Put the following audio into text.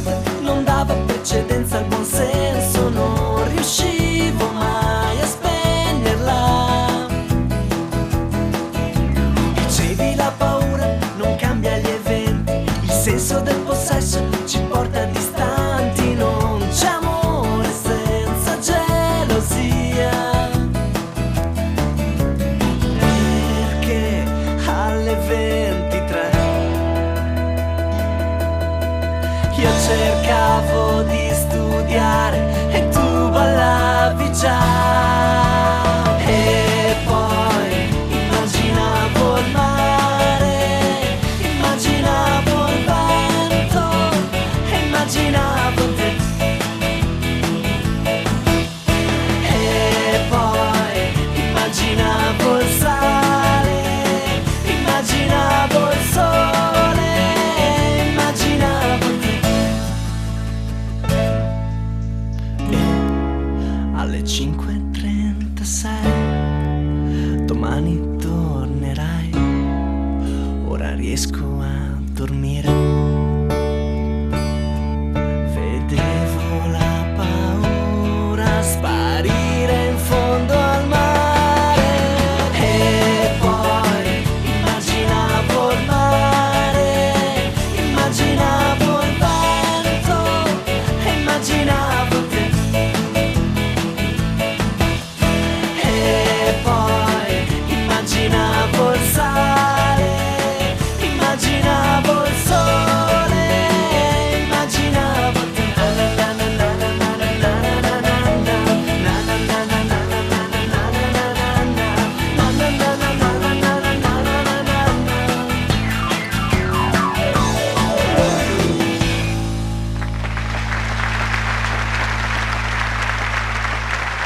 mente non dava precedenza al buon senso, non riuscivo mai a spegnerla. Dicevi la paura non cambia gli eventi, il senso del possesso ci porta distanti, non c'è amore senza gelosia. Perché alle 23 io cercavo di studiare e tu ballavi già. E poi immaginavo il mare, immaginavo il vento e immaginavo te. E poi immaginavo il sale, immaginavo il sole, immaginavo te. E alle 5:36 domani tornerai, ora riesco a dormire.